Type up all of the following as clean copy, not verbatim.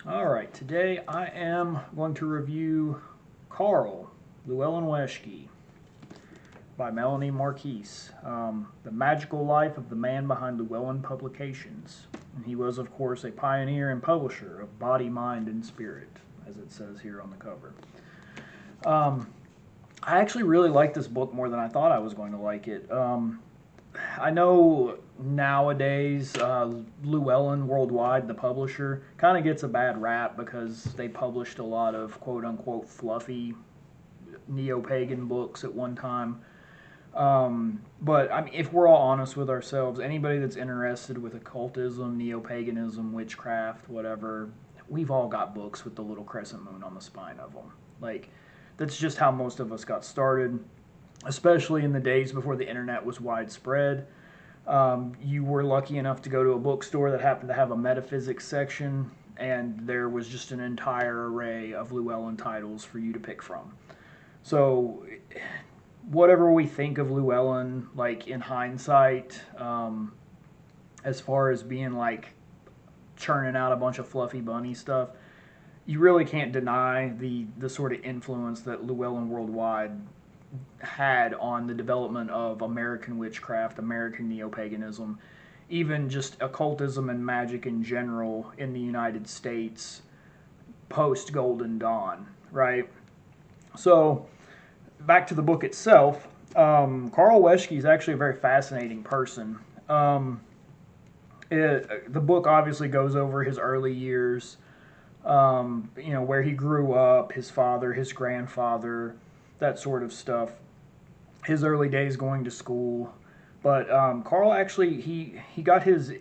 Alright, today I am going to review Carl Llewellyn Weschcke by Melanie Marquis. The Magical Life of the Man Behind Llewellyn Publications. And he was, of course, a pioneer and publisher of Body, Mind, and Spirit, as it says here on the cover. I actually really like this book more than I thought I was going to like it. I know nowadays Llewellyn Worldwide, the publisher, kind of gets a bad rap because they published a lot of quote-unquote fluffy neo-pagan books at one time. But I mean, if we're all honest with ourselves, anybody that's interested with occultism, neo-paganism, witchcraft, whatever, we've all got books with the little crescent moon on the spine of them. Like, that's just how most of us got started, especially in the days before the internet was widespread. You were lucky enough to go to a bookstore that happened to have a metaphysics section, and there was just an entire array of Llewellyn titles for you to pick from. So, whatever we think of Llewellyn, like in hindsight, as far as being like churning out a bunch of fluffy bunny stuff, you really can't deny the sort of influence that Llewellyn Worldwide had on the development of American witchcraft, American neo-paganism, even just occultism and magic in general in the United States post Golden Dawn, right? So, back to the book itself, Carl Weschcke is actually a very fascinating person. The book obviously goes over his early years, where he grew up, his father, his grandfather, that sort of stuff. His early days going to school, but Carl actually he got his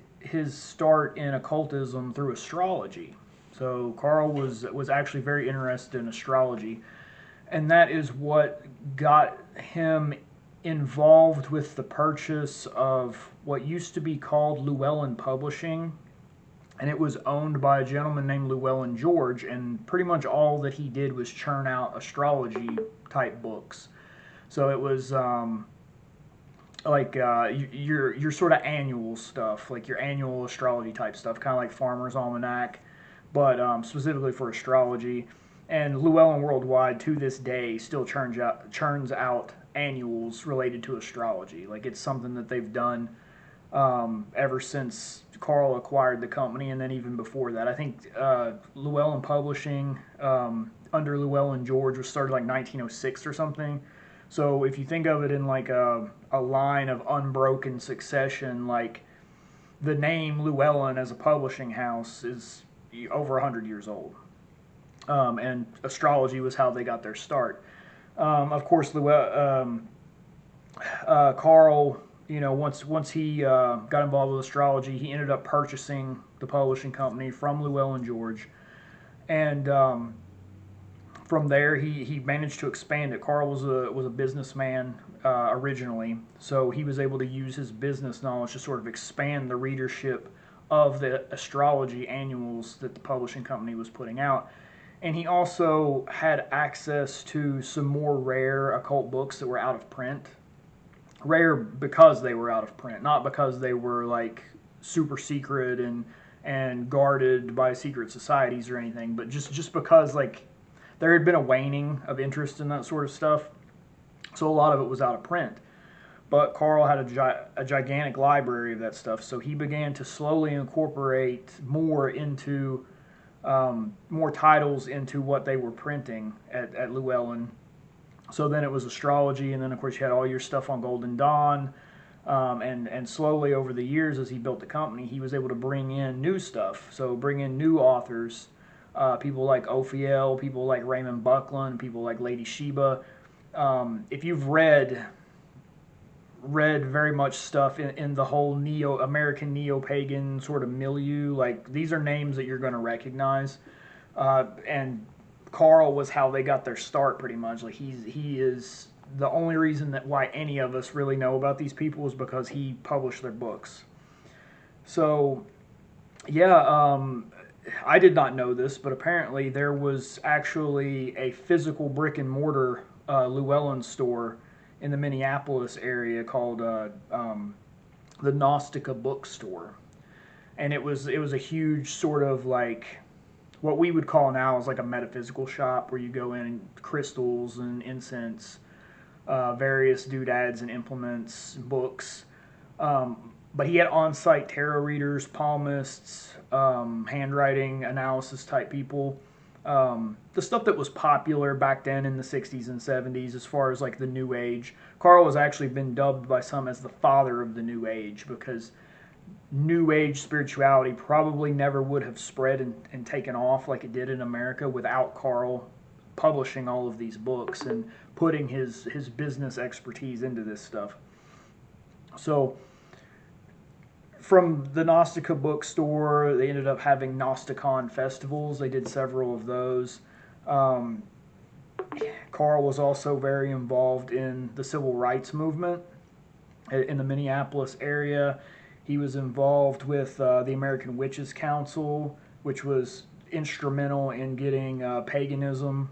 start in occultism through astrology. So Carl was actually very interested in astrology, and that is what got him involved with the purchase of what used to be called Llewellyn Publishing, and it was owned by a gentleman named Llewellyn George, and pretty much all that he did was churn out astrology type books. So it was your sort of annual stuff, like your annual astrology type stuff, kind of like Farmer's Almanac, but specifically for astrology. And Llewellyn Worldwide, to this day, still churns out annuals related to astrology. Like, it's something that they've done ever since Carl acquired the company, and then even before that. I think Llewellyn Publishing under Llewellyn George was started like 1906 or something. So if you think of it in like a line of unbroken succession, like the name Llewellyn as a publishing house is over 100 years old. And astrology was how they got their start. Of course, Carl, once he got involved with astrology, he ended up purchasing the publishing company from Llewellyn George, and from there he managed to expand it. Carl was a businessman originally, so he was able to use his business knowledge to sort of expand the readership of the astrology annuals that the publishing company was putting out. And he also had access to some more rare occult books that were out of print. Rare because they were out of print, not because they were like super secret and guarded by secret societies or anything, but just because like there had been a waning of interest in that sort of stuff. So a lot of it was out of print. But Carl had a gigantic library of that stuff, so he began to slowly incorporate more into more titles into what they were printing at Llewellyn. So then it was astrology, and then of course you had all your stuff on Golden Dawn, and slowly over the years as he built the company, he was able to bring in new stuff. So bring in new authors, people like Ophiel, people like Raymond Buckland, people like Lady Sheba. If you've read very much stuff in the whole American neo-pagan sort of milieu, like these are names that you're going to recognize, and Carl was how they got their start pretty much. Like he is the only reason that why any of us really know about these people is because he published their books. So yeah, I did not know this, but apparently there was actually a physical brick and mortar Llewellyn store in the Minneapolis area called the Gnostica Bookstore, and it was a huge sort of like what we would call now is like a metaphysical shop where you go in, crystals and incense, various doodads and implements, books. But he had on-site tarot readers, palmists, handwriting analysis type people. The stuff that was popular back then in the 60s and 70s as far as like the New Age. Carl has actually been dubbed by some as the father of the New Age because New Age spirituality probably never would have spread and taken off like it did in America without Carl publishing all of these books and putting his business expertise into this stuff. So from the Gnostica bookstore, they ended up having Gnosticon festivals. They did several of those. Carl was also very involved in the civil rights movement in the Minneapolis area. He was involved with the American Witches Council, which was instrumental in getting paganism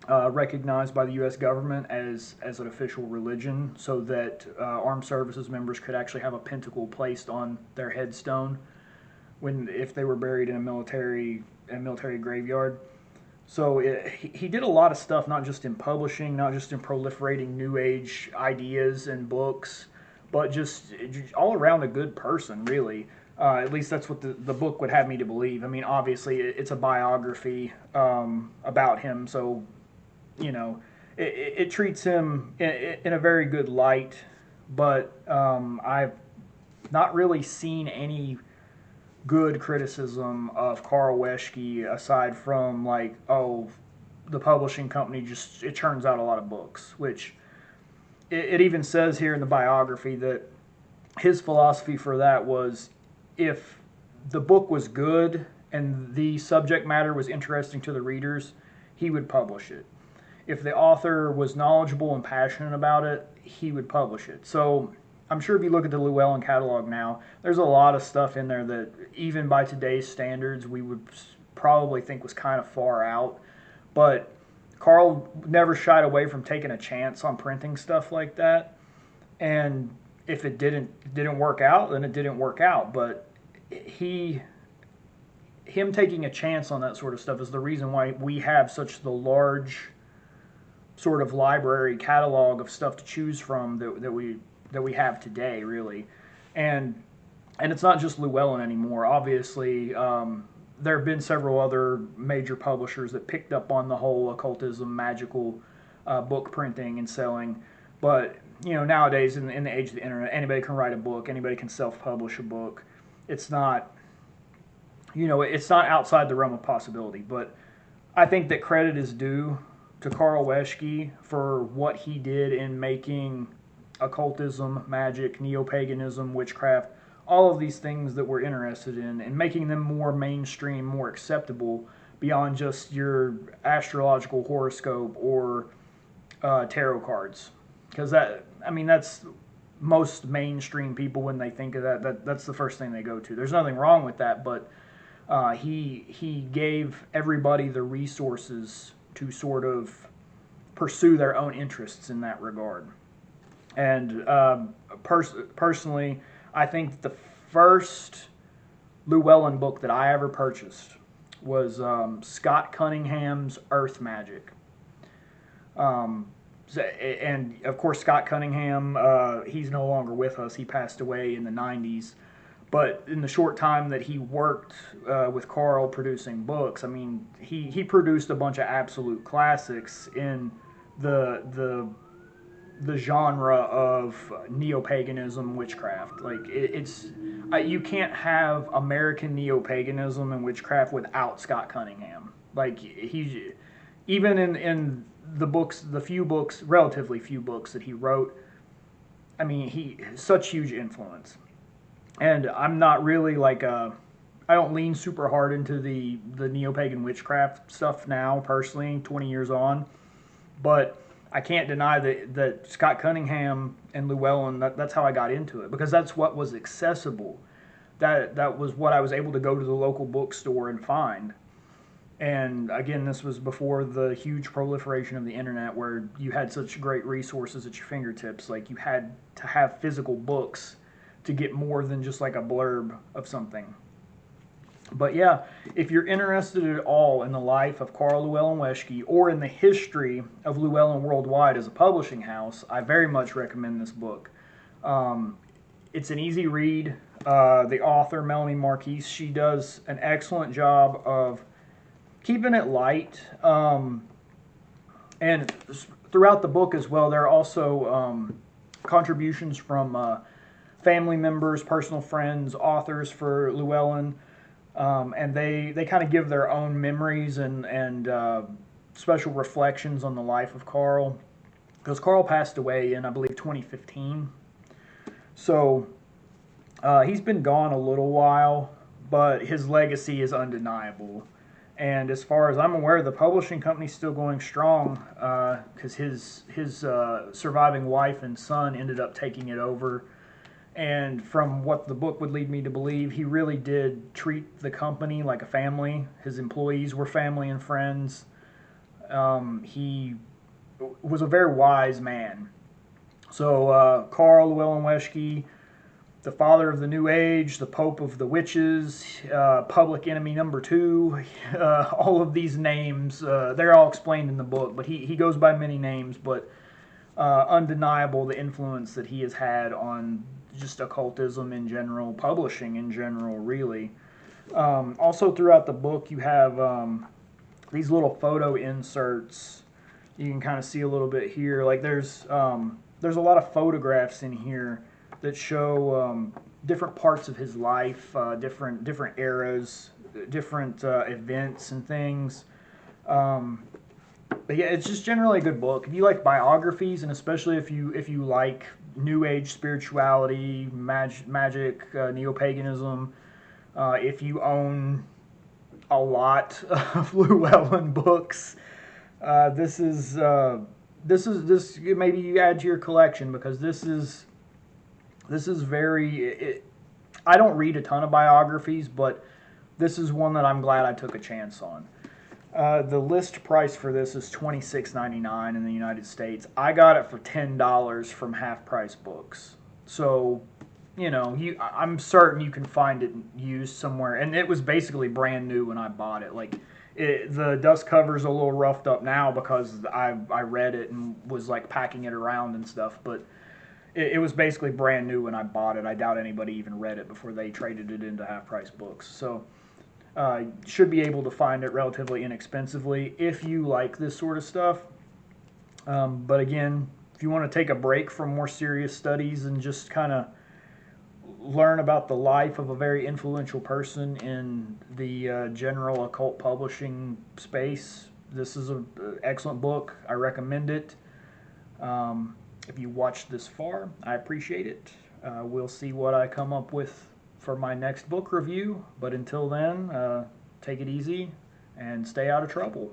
recognized by the U.S. government as an official religion, so that armed services members could actually have a pentacle placed on their headstone if they were buried in a military graveyard. So he did a lot of stuff, not just in publishing, not just in proliferating New Age ideas and books, but just all around a good person, really. At least that's what the book would have me to believe. I mean, obviously, it's a biography about him, so, you know, it treats him in a very good light, but I've not really seen any good criticism of Carl Weschcke aside from, like, oh, the publishing company it churns out a lot of books, which it even says here in the biography that his philosophy for that was, if the book was good and the subject matter was interesting to the readers, he would publish it. If the author was knowledgeable and passionate about it, he would publish it. So I'm sure if you look at the Llewellyn catalog now, there's a lot of stuff in there that even by today's standards we would probably think was kind of far out. But Carl never shied away from taking a chance on printing stuff like that. And if it didn't work out, then it didn't work out. But him taking a chance on that sort of stuff is the reason why we have such the large sort of library catalog of stuff to choose from that we have today, really. And it's not just Llewellyn anymore. Obviously, there have been several other major publishers that picked up on the whole occultism, magical book printing and selling. But, you know, nowadays in the age of the internet, anybody can write a book, anybody can self-publish a book. It's not, you know, it's not outside the realm of possibility. But I think that credit is due to Carl Weschcke for what he did in making occultism, magic, neo-paganism, witchcraft, all of these things that we're interested in, and making them more mainstream, more acceptable beyond just your astrological horoscope or tarot cards. Because that's most mainstream people, when they think of that's the first thing they go to. There's nothing wrong with that, but he gave everybody the resources to sort of pursue their own interests in that regard. And personally, I think the first Llewellyn book that I ever purchased was Scott Cunningham's Earth Magic. And of course, Scott Cunningham, he's no longer with us. He passed away in the 90s. But in the short time that he worked with Carl producing books, I mean, he produced a bunch of absolute classics in the genre of neo-paganism, witchcraft. Like, it's you can't have American neo-paganism and witchcraft without Scott Cunningham. Like, he, even in the books, the relatively few books that he wrote, I mean, he such huge influence. And I'm not really like I don't lean super hard into the neo-pagan witchcraft stuff now, personally, 20 years on. But I can't deny that Scott Cunningham and Llewellyn, that's how I got into it, because that's what was accessible. That was what I was able to go to the local bookstore and find. And again, this was before the huge proliferation of the internet, where you had such great resources at your fingertips. Like, you had to have physical books to get more than just like a blurb of something. But yeah, if you're interested at all in the life of Carl Llewellyn Weschcke or in the history of Llewellyn Worldwide as a publishing house, I very much recommend this book. Um, it's an easy read. The author, Melanie Marquis, she does an excellent job of keeping it light. And throughout the book as well, there are also contributions from family members, personal friends, authors for Llewellyn. And they kind of give their own memories and special reflections on the life of Carl. Because Carl passed away in, I believe, 2015. So he's been gone a little while, but his legacy is undeniable. And as far as I'm aware, the publishing company's still going strong because his surviving wife and son ended up taking it over. And from what the book would lead me to believe, he really did treat the company like a family. His employees were family and friends. He was a very wise man. So Carl Llewellyn Weschcke, the father of the New Age, the Pope of the Witches, Public Enemy Number 2, all of these names, they're all explained in the book, but he goes by many names, but undeniable the influence that he has had on just occultism in general, publishing in general, really. Also throughout the book, you have these little photo inserts. You can kind of see a little bit here. Like there's a lot of photographs in here that show different parts of his life, different eras, different events and things. But yeah, it's just generally a good book. If you like biographies, and especially if you like New Age spirituality, magic, neo-paganism, if you own a lot of Llewellyn books, this maybe you add to your collection because this is very. I don't read a ton of biographies, but this is one that I'm glad I took a chance on. The list price for this is $26.99 in the United States. I got it for $10 from Half Price Books. So, I'm certain you can find it used somewhere. And it was basically brand new when I bought it. Like, the dust cover's a little roughed up now because I read it and was like packing it around and stuff. But it was basically brand new when I bought it. I doubt anybody even read it before they traded it into Half Price Books. So. Should be able to find it relatively inexpensively if you like this sort of stuff. But again, if you want to take a break from more serious studies and just kind of learn about the life of a very influential person in the general occult publishing space, this is an excellent book. I recommend it. If you watched this far, I appreciate it. We'll see what I come up with for my next book review, but until then, take it easy and stay out of trouble.